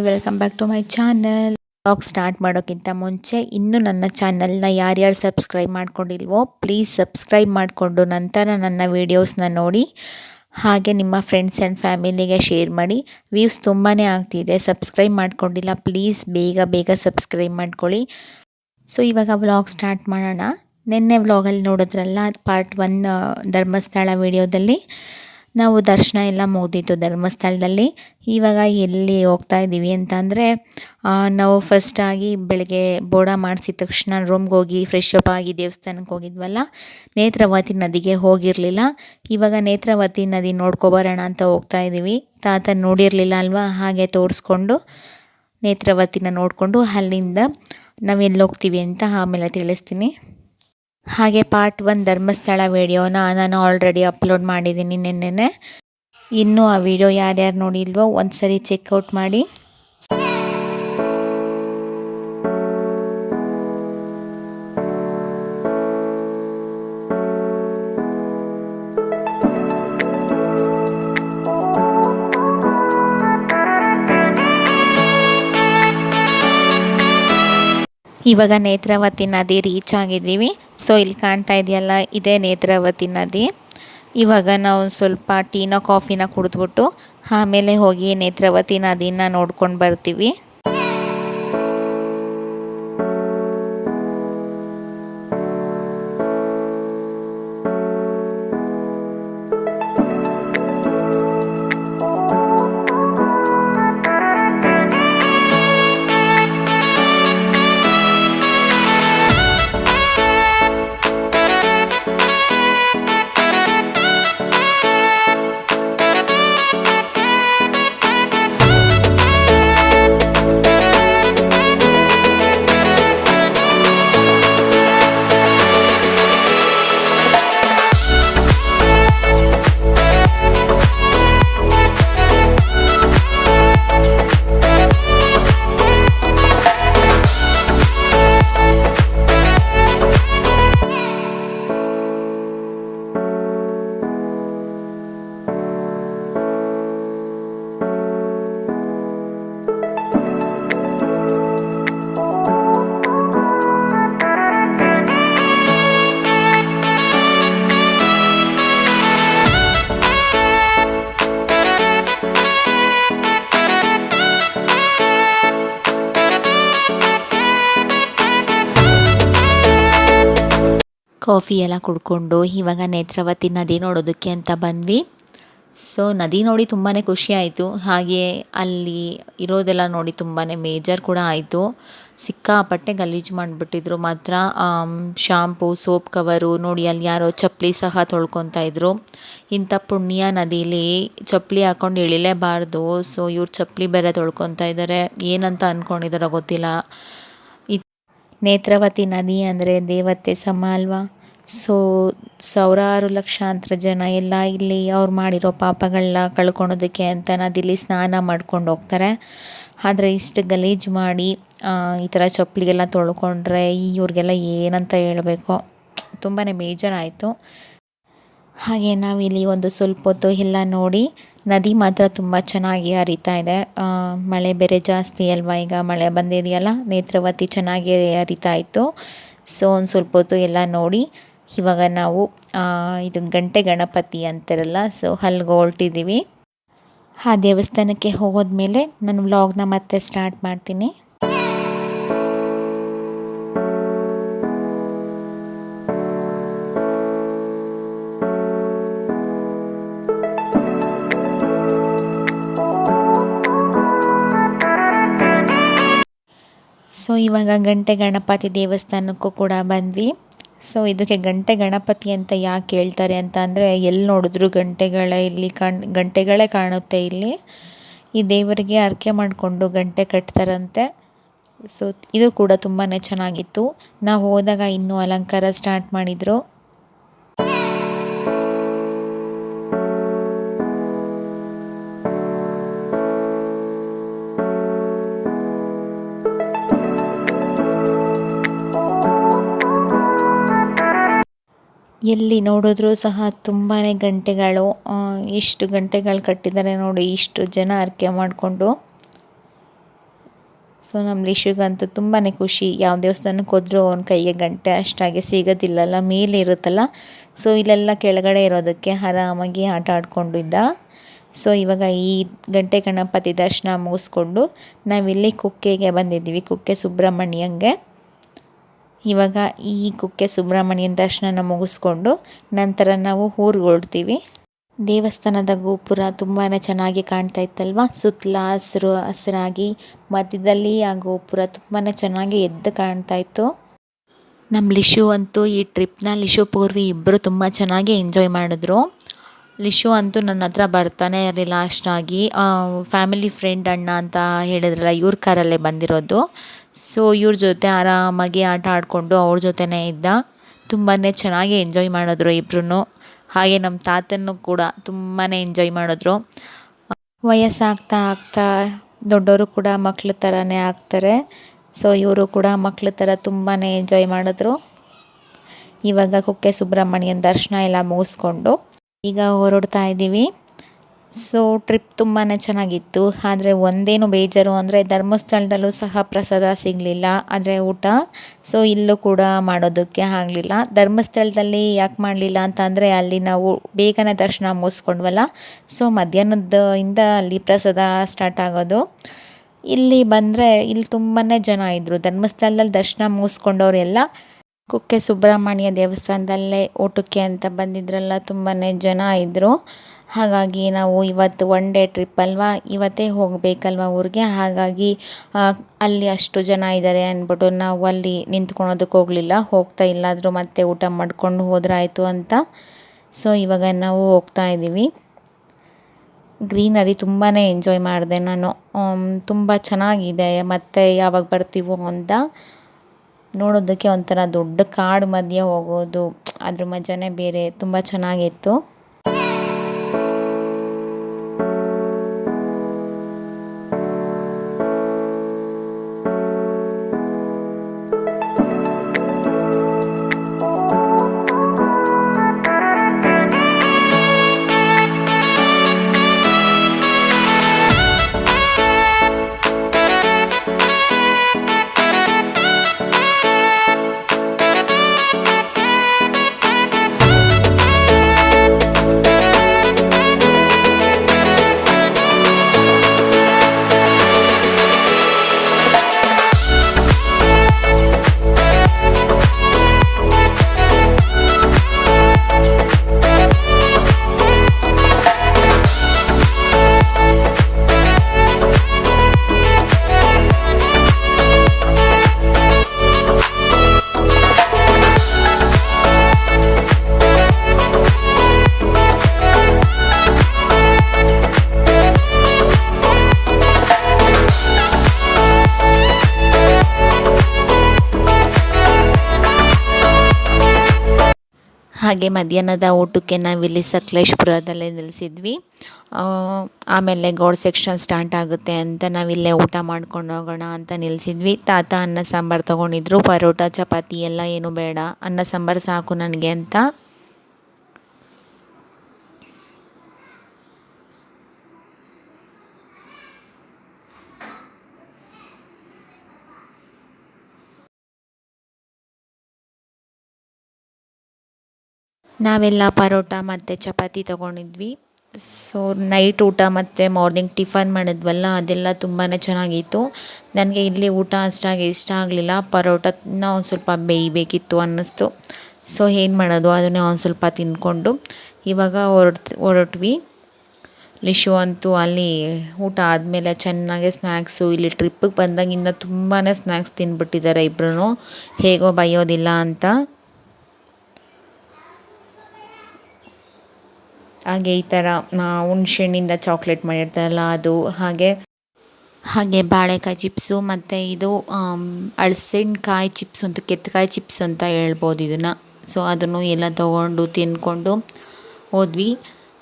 Welcome back to my channel. Blog start ಮಾಡೋಕ್ಕಿಂತ ಮುಂಚೆ ಇನ್ನೂ ನನ್ನ ಚಾನಲ್ನ ಯಾರ್ಯಾರು ಸಬ್ಸ್ಕ್ರೈಬ್ ಮಾಡ್ಕೊಂಡಿಲ್ವೋ ಪ್ಲೀಸ್ ಸಬ್ಸ್ಕ್ರೈಬ್ ಮಾಡಿಕೊಂಡು ನಂತರ ನನ್ನ ವೀಡಿಯೋಸ್ನ ನೋಡಿ. ಹಾಗೆ ನಿಮ್ಮ ಫ್ರೆಂಡ್ಸ್ ಆ್ಯಂಡ್ ಫ್ಯಾಮಿಲಿಗೆ ಶೇರ್ ಮಾಡಿ. ವ್ಯೂಸ್ ತುಂಬಾ ಆಗ್ತಿದೆ, ಸಬ್ಸ್ಕ್ರೈಬ್ ಮಾಡ್ಕೊಂಡಿಲ್ಲ ಪ್ಲೀಸ್ ಬೇಗ ಸಬ್ಸ್ಕ್ರೈಬ್ ಮಾಡ್ಕೊಳ್ಳಿ. ಸೊ ಇವಾಗ ವ್ಲಾಗ್ ಸ್ಟಾರ್ಟ್ ಮಾಡೋಣ. ನಿನ್ನೆ ವ್ಲಾಗಲ್ಲಿ ನೋಡಿದ್ರಲ್ಲ ಪಾರ್ಟ್ 1 ಧರ್ಮಸ್ಥಳ ವಿಡಿಯೋದಲ್ಲಿ ನಾವು ದರ್ಶನ ಎಲ್ಲ ಮುಗಿದಿತ್ತು ಧರ್ಮಸ್ಥಳದಲ್ಲಿ. ಇವಾಗ ಎಲ್ಲಿ ಹೋಗ್ತಾ ಇದ್ದೀವಿ ಅಂತ ಅಂದರೆ ನಾವು ಫಸ್ಟಾಗಿ ಬೆಳಗ್ಗೆ ಬೋಡ ಮಾಡಿಸಿದ ತಕ್ಷಣ ರೂಮ್ಗೆ ಹೋಗಿ ಫ್ರೆಶ್ ಅಪ್ ಆಗಿ ದೇವಸ್ಥಾನಕ್ಕೆ ಹೋಗಿದ್ವಲ್ಲ, ನೇತ್ರಾವತಿ ನದಿಗೆ ಹೋಗಿರಲಿಲ್ಲ. ಇವಾಗ ನೇತ್ರಾವತಿ ನದಿ ನೋಡ್ಕೊಬರೋಣ ಅಂತ ಹೋಗ್ತಾ ಇದ್ದೀವಿ. ತಾತ ನೋಡಿರಲಿಲ್ಲ ಅಲ್ವಾ, ಹಾಗೆ ತೋರಿಸ್ಕೊಂಡು ನೇತ್ರಾವತಿನ ನೋಡಿಕೊಂಡು ಅಲ್ಲಿಂದ ನಾವು ಎಲ್ಲಿ ಹೋಗ್ತೀವಿ ಅಂತ ಆಮೇಲೆ ತಿಳಿಸ್ತೀನಿ. ಹಾಗೆ ಪಾರ್ಟ್ 1 ಧರ್ಮಸ್ಥಳ ವಿಡಿಯೋನ ನಾನು ಆಲ್ರೆಡಿ ಅಪ್ಲೋಡ್ ಮಾಡಿದ್ದೀನಿ ನಿನ್ನೆ. ಇನ್ನೂ ಆ ವಿಡಿಯೋ ಯಾರ್ಯಾರು ನೋಡಿಲ್ವೋ ಒಂದು ಸರಿ ಚೆಕ್ಔಟ್ ಮಾಡಿ. ಇವಾಗ ನೇತ್ರಾವತಿ ನದಿ ರೀಚ್ ಆಗಿದ್ದೀವಿ. ಸೊ ಇಲ್ಲಿ ಕಾಣ್ತಾ ಇದೆಯಲ್ಲ, ಇದೇ ನೇತ್ರಾವತಿ ನದಿ. ಇವಾಗ ನಾವು ಸ್ವಲ್ಪ ಟೀನೋ ಕಾಫಿನ ಕುಡಿದ್ಬಿಟ್ಟು ಆಮೇಲೆ ಹೋಗಿ ನೇತ್ರಾವತಿ ನದಿನ ನೋಡ್ಕೊಂಡು ಬರ್ತೀವಿ. ಕಾಫಿ ಎಲ್ಲ ಕುಡ್ಕೊಂಡು ಇವಾಗ ನೇತ್ರಾವತಿ ನದಿ ನೋಡೋದಕ್ಕೆ ಅಂತ ಬಂದ್ವಿ. ಸೊ ನದಿ ನೋಡಿ ತುಂಬಾ ಖುಷಿ ಆಯಿತು. ಹಾಗೆ ಅಲ್ಲಿ ಇರೋದೆಲ್ಲ ನೋಡಿ ತುಂಬಾ ಮೇಜರ್ ಕೂಡ ಆಯಿತು. ಸಿಕ್ಕಾಪಟ್ಟೆ ಗಲೀಜು ಮಾಡಿಬಿಟ್ಟಿದ್ರು ಮಾತ್ರ. ಶಾಂಪು, ಸೋಪ್ ಕವರು ನೋಡಿ, ಅಲ್ಲಿ ಯಾರೋ ಚಪ್ಪಲಿ ಸಹ ತೊಳ್ಕೊತಾ ಇದ್ರು. ಇಂಥ ಪುಣ್ಯ ನದಿಲಿ ಚಪ್ಪಲಿ ಹಾಕ್ಕೊಂಡು ಇಳಿಲೇಬಾರ್ದು. ಸೊ ಇವ್ರು ಚಪ್ಪಲಿ ಬೇರೆ ತೊಳ್ಕೊತಾ ಇದ್ದಾರೆ, ಏನಂತ ಅಂದ್ಕೊಂಡಿದ್ದಾರೋ ಗೊತ್ತಿಲ್ಲ. ನೇತ್ರಾವತಿ ನದಿ ಅಂದರೆ ದೇವತೆ ಸಮ ಅಲ್ವಾ. ಸೊ ಸಾವಿರಾರು ಲಕ್ಷಾಂತರ ಜನ ಎಲ್ಲ ಇಲ್ಲಿ ಅವ್ರು ಮಾಡಿರೋ ಪಾಪಗಳನ್ನ ಕಳ್ಕೊಳೋದಕ್ಕೆ ಅಂತ ನದಿಲಿ ಸ್ನಾನ ಮಾಡ್ಕೊಂಡು ಹೋಗ್ತಾರೆ. ಆದರೆ ಇಷ್ಟು ಗಲೀಜು ಮಾಡಿ ಈ ಥರ ಚಪ್ಪಲಿಗೆಲ್ಲ ತೊಳ್ಕೊಂಡ್ರೆ ಇವ್ರಿಗೆಲ್ಲ ಏನಂತ ಹೇಳಬೇಕು, ತುಂಬಾ ಬೇಜಾರಾಯಿತು. ಹಾಗೆ ನಾವಿಲ್ಲಿ ಒಂದು ಸ್ವಲ್ಪ ಹೊತ್ತು ಎಲ್ಲ ನೋಡಿ, ನದಿ ಮಾತ್ರ ತುಂಬ ಚೆನ್ನಾಗಿ ಹರಿತಾ ಇದೆ. ಮಳೆ ಬೇರೆ ಜಾಸ್ತಿ ಅಲ್ವಾ, ಈಗ ಮಳೆ ಬಂದಿದೆಯಲ್ಲ, ನೇತ್ರಾವತಿ ಚೆನ್ನಾಗಿ ಹರಿತಾ ಇತ್ತು. ಸೊ ಒಂದು ಸ್ವಲ್ಪ ಹೊತ್ತು ಎಲ್ಲ ನೋಡಿ ಇವಾಗ ನಾವು ಇದು ಗಂಟೆ ಗಣಪತಿ ಅಂತಾರಲ್ಲ, ಸೊ ಅಲ್ಲಿಗೆ ಹೊರಟಿದ್ದೀವಿ. ಆ ದೇವಸ್ಥಾನಕ್ಕೆ ಹೋಗೋದ್ಮೇಲೆ ನಾನು ವ್ಲಾಗ್ನ ಮತ್ತೆ ಸ್ಟಾರ್ಟ್ ಮಾಡ್ತೀನಿ. ಸೊ ಇವಾಗ ಗಂಟೆ ಗಣಪತಿ ದೇವಸ್ಥಾನಕ್ಕೂ ಕೂಡ ಬಂದ್ವಿ. ಸೊ ಇದಕ್ಕೆ ಗಂಟೆ ಗಣಪತಿ ಅಂತ ಯಾಕೆ ಹೇಳ್ತಾರೆ ಅಂತ ಅಂದರೆ, ಎಲ್ಲಿ ನೋಡಿದ್ರು ಗಂಟೆಗಳೇ ಕಾಣುತ್ತೆ ಇಲ್ಲಿ. ಈ ದೇವರಿಗೆ ಹರಕೆ ಮಾಡಿಕೊಂಡು ಗಂಟೆ ಕಟ್ತಾರಂತೆ. ಸೊ ಇದು ಕೂಡ ತುಂಬಾ ಚೆನ್ನಾಗಿತ್ತು. ನಾವು ಹೋದಾಗ ಇನ್ನೂ ಅಲಂಕಾರ ಸ್ಟಾರ್ಟ್ ಮಾಡಿದರು. ಎಲ್ಲಿ ನೋಡಿದ್ರೂ ಸಹ ತುಂಬಾ ಗಂಟೆಗಳು, ಇಷ್ಟು ಗಂಟೆಗಳು ಕಟ್ಟಿದ್ದಾರೆ ನೋಡಿ, ಇಷ್ಟು ಜನ ಹರಕೆ ಮಾಡಿಕೊಂಡು. ಸೊ ನಮ್ಮ ರಿಷಿಗಂತೂ ತುಂಬಾ ಖುಷಿ. ಯಾವ ದೇವಸ್ಥಾನಕ್ಕೆ ಹೋದ್ರೂ ಅವನ ಕೈಗೆ ಗಂಟೆ ಅಷ್ಟಾಗಿ ಸಿಗೋದಿಲ್ಲಲ್ಲ, ಮೇಲೆ ಇರುತ್ತಲ್ಲ. ಸೊ ಇಲ್ಲೆಲ್ಲ ಕೆಳಗಡೆ ಇರೋದಕ್ಕೆ ಆರಾಮಾಗಿ ಆಟ ಆಡ್ಕೊಂಡಿದ್ದ. ಸೊ ಇವಾಗ ಈ ಗಂಟೆ ಗಣಪತಿ ದರ್ಶನ ಮುಗಿಸ್ಕೊಂಡು ನಾವಿಲ್ಲಿ ಕುಕ್ಕೆಗೆ ಬಂದಿದ್ದೀವಿ, ಕುಕ್ಕೆ ಸುಬ್ರಹ್ಮಣ್ಯಂಗೆ. ಇವಾಗ ಈ ಕುಕ್ಕೆ ಸುಬ್ರಹ್ಮಣ್ಯನ ದರ್ಶನ ಮುಗಿಸ್ಕೊಂಡು ನಂತರ ನಾವು ಊರಿಗೆ ಹೊರಡ್ತೀವಿ. ದೇವಸ್ಥಾನದ ಗೋಪುರ ತುಂಬಾ ಚೆನ್ನಾಗಿ ಕಾಣ್ತಾ ಇತ್ತಲ್ವ, ಸುತ್ತಲ ಹಸಿರಾಗಿ ಮಧ್ಯದಲ್ಲಿ ಆ ಗೋಪುರ ತುಂಬಾ ಚೆನ್ನಾಗಿ ಎದ್ದು ಕಾಣ್ತಾ ಇತ್ತು. ನಮ್ಮ ಲಿಶು ಅಂತೂ ಈ ಟ್ರಿಪ್ನ ಲಿಶು ಪೂರ್ವಿ ಇಬ್ಬರು ತುಂಬ ಚೆನ್ನಾಗಿ ಎಂಜಾಯ್ ಮಾಡಿದ್ರು. ಲಿಶು ಅಂತೂ ನನ್ನ ಹತ್ರ ಬರ್ತಾನೆ ಇರಲಿಲ್ಲ ಅಷ್ಟಾಗಿ. ಫ್ಯಾಮಿಲಿ ಫ್ರೆಂಡ್ ಅಣ್ಣ ಅಂತ ಹೇಳಿದ್ರಲ್ಲ, ಇವ್ರ ಕಾರಲ್ಲೇ ಬಂದಿರೋದು. ಸೊ ಇವ್ರ ಜೊತೆ ಆರಾಮಾಗಿ ಆಟ ಆಡಿಕೊಂಡು ಅವ್ರ ಜೊತೆನೇ ಇದ್ದ. ತುಂಬಾ ಚೆನ್ನಾಗಿ ಎಂಜಾಯ್ ಮಾಡಿದ್ರು ಇಬ್ಬರೂ. ಹಾಗೆ ನಮ್ಮ ತಾತನೂ ಕೂಡ ತುಂಬಾ ಎಂಜಾಯ್ ಮಾಡಿದ್ರು. ವಯಸ್ಸಾಗ್ತಾ ಆಗ್ತಾ ದೊಡ್ಡವರು ಕೂಡ ಮಕ್ಳ ಥರನೇ ಆಗ್ತಾರೆ. ಸೊ ಇವರು ಕೂಡ ಮಕ್ಳ ಥರ ತುಂಬಾ ಎಂಜಾಯ್ ಮಾಡಿದ್ರು. ಇವಾಗ ಕುಕ್ಕೆ ಸುಬ್ರಹ್ಮಣ್ಯನ ದರ್ಶನ ಎಲ್ಲ ಮುಗಿಸ್ಕೊಂಡು ಈಗ ಹೊರಡ್ತಾ ಇದ್ದೀವಿ. ಸೊ ಟ್ರಿಪ್ ತುಂಬಾ ಚೆನ್ನಾಗಿತ್ತು. ಆದರೆ ಒಂದೇನು ಬೇಜಾರು ಅಂದರೆ ಧರ್ಮಸ್ಥಳದಲ್ಲೂ ಸಹ ಪ್ರಸಾದ ಸಿಗಲಿಲ್ಲ, ಆದರೆ ಊಟ. ಸೊ ಇಲ್ಲೂ ಕೂಡ ಮಾಡೋದಕ್ಕೆ ಆಗಲಿಲ್ಲ. ಧರ್ಮಸ್ಥಳದಲ್ಲಿ ಯಾಕೆ ಮಾಡಲಿಲ್ಲ ಅಂತಂದರೆ ಅಲ್ಲಿ ನಾವು ಬೇಗನೆ ದರ್ಶನ ಮುಗಿಸ್ಕೊಂಡ್ವಲ್ಲ. ಸೊ ಮಧ್ಯಾಹ್ನದಿಂದ ಅಲ್ಲಿ ಪ್ರಸಾದ ಸ್ಟಾರ್ಟ್ ಆಗೋದು. ಇಲ್ಲಿ ಬಂದರೆ ಇಲ್ಲಿ ತುಂಬಾ ಜನ ಇದ್ದರು. ಧರ್ಮಸ್ಥಳದಲ್ಲಿ ದರ್ಶನ ಮುಗಿಸ್ಕೊಂಡವರೆಲ್ಲ ಕುಕ್ಕೆ ಸುಬ್ರಹ್ಮಣ್ಯ ದೇವಸ್ಥಾನದಲ್ಲೇ ಊಟಕ್ಕೆ ಅಂತ ಬಂದಿದ್ರಲ್ಲ, ತುಂಬಾ ಜನ ಇದ್ದರು. ಹಾಗಾಗಿ ನಾವು ಇವತ್ತು ಒನ್ ಡೇ ಟ್ರಿಪ್ ಅಲ್ವಾ, ಇವತ್ತೇ ಹೋಗಬೇಕಲ್ವ ಊರಿಗೆ. ಹಾಗಾಗಿ ಅಲ್ಲಿ ಅಷ್ಟು ಜನ ಇದ್ದಾರೆ ಅಂದ್ಬಿಟ್ಟು ನಾವು ಅಲ್ಲಿ ನಿಂತ್ಕೊಳೋದಕ್ಕೆ ಹೋಗಲಿಲ್ಲ. ಹೋಗ್ತಾ ಇಲ್ಲಾದರೂ ಮತ್ತೆ ಊಟ ಮಾಡ್ಕೊಂಡು ಹೋದ್ರಾಯ್ತು ಅಂತ. ಸೊ ಇವಾಗ ನಾವು ಹೋಗ್ತಾ ಇದ್ದೀವಿ. ಗ್ರೀನರಿ ತುಂಬಾ ಎಂಜಾಯ್ ಮಾಡಿದೆ ನಾನು. ತುಂಬ ಚೆನ್ನಾಗಿದೆ. ಮತ್ತು ಯಾವಾಗ ಬರ್ತೀವೋ ಅಂತ ನೋಡೋದಕ್ಕೆ ಒಂಥರ ದೊಡ್ಡ ಕಾಡು ಮಧ್ಯೆ ಹೋಗೋದು, ಅದ್ರ ಮಜಾನೇ ಬೇರೆ. ತುಂಬ ಚೆನ್ನಾಗಿತ್ತು. ಹಾಗೆ ಮಧ್ಯಾಹ್ನದ ಊಟಕ್ಕೆ ನಾವಿಲ್ಲಿ ಸಕಲೇಶಪುರದಲ್ಲೇ ನಿಲ್ಲಿಸಿದ್ವಿ. ಆಮೇಲೆ ಗೌಡ್ ಸೆಕ್ಷನ್ ಸ್ಟಾರ್ಟ್ ಆಗುತ್ತೆ ಅಂತ ನಾವಿಲ್ಲೇ ಊಟ ಮಾಡ್ಕೊಂಡು ಹೋಗೋಣ ಅಂತ ನಿಲ್ಲಿಸಿದ್ವಿ. ತಾತ ಅನ್ನ ಸಾಂಬಾರು ತೊಗೊಂಡಿದ್ರು. ಪರೋಟ ಚಪಾತಿ ಎಲ್ಲ ಏನು ಬೇಡ, ಅನ್ನ ಸಾಂಬಾರು ಸಾಕು ನನಗೆ ಅಂತ. ನಾವೆಲ್ಲ ಪರೋಟ ಮತ್ತು ಚಪಾತಿ ತೊಗೊಂಡಿದ್ವಿ. ಸೊ ನೈಟ್ ಊಟ ಮತ್ತು ಮಾರ್ನಿಂಗ್ ಟಿಫನ್ ಮಾಡಿದ್ವಲ್ಲ, ಅದೆಲ್ಲ ತುಂಬಾ ಚೆನ್ನಾಗಿತ್ತು. ನನಗೆ ಇಲ್ಲಿ ಊಟ ಅಷ್ಟಾಗಿ ಇಷ್ಟ ಆಗಲಿಲ್ಲ. ಪರೋಟನ ಒಂದು ಸ್ವಲ್ಪ ಬೇಯಬೇಕಿತ್ತು ಅನ್ನಿಸ್ತು. ಸೊ ಏನು ಮಾಡೋದು, ಅದನ್ನೇ ಒಂದು ಸ್ವಲ್ಪ ತಿಂದ್ಕೊಂಡು ಇವಾಗ ಹೊರಟ್ವಿ. ಲಿಶು ಅಂತೂ ಅಲ್ಲಿ ಊಟ ಆದಮೇಲೆ ಚೆನ್ನಾಗೆ ಸ್ನ್ಯಾಕ್ಸು, ಇಲ್ಲಿ ಟ್ರಿಪ್ಪಿಗೆ ಬಂದಾಗಿಂದ ತುಂಬಾ ಸ್ನ್ಯಾಕ್ಸ್ ತಿಂದ್ಬಿಟ್ಟಿದ್ದಾರೆ ಇಬ್ಬರೂ, ಹೇಗೋ ಬೈಯೋದಿಲ್ಲ ಅಂತ. ಹಾಗೆ ಈ ಥರ ಹುಣ್ಸೆಹಣ್ಣಿಂದ ಚಾಕ್ಲೇಟ್ ಮಾಡಿರ್ತಾರಲ್ಲ ಅದು, ಹಾಗೆ ಬಾಳೆಕಾಯಿ ಚಿಪ್ಸು, ಮತ್ತು ಇದು ಹಲಸಿನಕಾಯಿ ಚಿಪ್ಸ್ ಅಂತ, ಕೆತ್ತಕಾಯಿ ಚಿಪ್ಸ್ ಅಂತ ಹೇಳ್ಬೋದು ಇದನ್ನು. ಸೊ ಅದನ್ನು ಎಲ್ಲ ತೊಗೊಂಡು ತಿಂದ್ಕೊಂಡು ಹೋದ್ವಿ.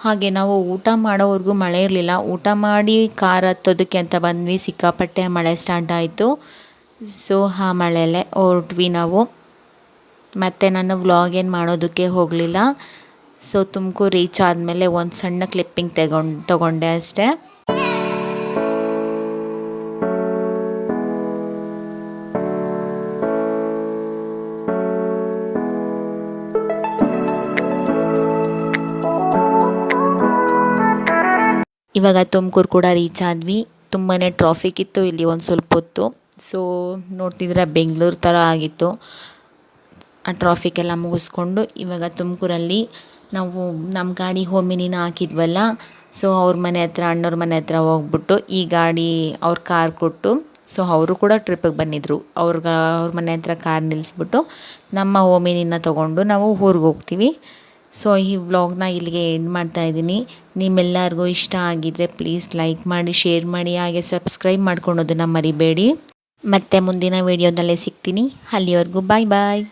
ಹಾಗೆ ನಾವು ಊಟ ಮಾಡೋವರೆಗೂ ಮಳೆ ಇರಲಿಲ್ಲ. ಊಟ ಮಾಡಿ ಕಾರ್ ಹತ್ತೋದಕ್ಕೆ ಅಂತ ಬಂದ್ವಿ, ಸಿಕ್ಕಾಪಟ್ಟೆ ಮಳೆ ಸ್ಟಾರ್ಟ್ ಆಯಿತು. ಸೊ ಆ ಮಳೆಯಲ್ಲೇ ಹೊರಟ್ವಿ ನಾವು. ಮತ್ತು ನಾನು ವ್ಲಾಗ್ ಏನು ಮಾಡೋದಕ್ಕೆ ಹೋಗಲಿಲ್ಲ. ಸೊ ತುಮಕೂರು ರೀಚ್ ಆದಮೇಲೆ ಒಂದು ಸಣ್ಣ ಕ್ಲಿಪ್ಪಿಂಗ್ ತೊಗೊಂಡೆ ಅಷ್ಟೇ. ಇವಾಗ ತುಮಕೂರು ಕೂಡ ರೀಚ್ ಆದ್ವಿ. ತುಂಬಾ ಟ್ರಾಫಿಕ್ ಇತ್ತು ಇಲ್ಲಿ ಒಂದು ಸ್ವಲ್ಪ ಹೊತ್ತು. ಸೊ ನೋಡ್ತಿದ್ರೆ ಬೆಂಗಳೂರು ಥರ ಆಗಿತ್ತು. ಆ ಟ್ರಾಫಿಕ್ ಎಲ್ಲ ಮುಗಿಸ್ಕೊಂಡು ಇವಾಗ ತುಮಕೂರಲ್ಲಿ ನಾವು ನಮ್ಮ ಗಾಡಿ ಹೋಮಿನಿನ ಹಾಕಿದ್ವಲ್ಲ, ಸೊ ಅವ್ರ ಮನೆ ಹತ್ರ ಅಣ್ಣವ್ರ ಮನೆ ಹತ್ರ ಹೋಗ್ಬಿಟ್ಟು ಈ ಗಾಡಿ ಅವ್ರ ಕಾರ್ ಕೊಟ್ಟು, ಸೊ ಅವರು ಕೂಡ ಟ್ರಿಪ್ಪಿಗೆ ಬಂದಿದ್ದರು. ಅವ್ರ ಮನೆ ಹತ್ರ ಕಾರ್ ನಿಲ್ಲಿಸ್ಬಿಟ್ಟು ನಮ್ಮ ಹೋಮಿನಿನ ತೊಗೊಂಡು ನಾವು ಊರಿಗೆ ಹೋಗ್ತೀವಿ. ಸೊ ಈ ವ್ಲಾಗ್ನ ಇಲ್ಲಿಗೆ ಎಂಡ್ ಮಾಡ್ತಾ ಇದ್ದೀನಿ. ನಿಮ್ಮೆಲ್ಲರಿಗೂ ಇಷ್ಟ ಆಗಿದ್ದರೆ ಪ್ಲೀಸ್ ಲೈಕ್ ಮಾಡಿ, ಶೇರ್ ಮಾಡಿ, ಹಾಗೆ ಸಬ್ಸ್ಕ್ರೈಬ್ ಮಾಡ್ಕೊಳೋದನ್ನು ಮರಿಬೇಡಿ. ಮತ್ತೆ ಮುಂದಿನ ವೀಡಿಯೋದಲ್ಲೇ ಸಿಗ್ತೀನಿ. ಅಲ್ಲಿವರೆಗೂ ಬಾಯ್ ಬಾಯ್.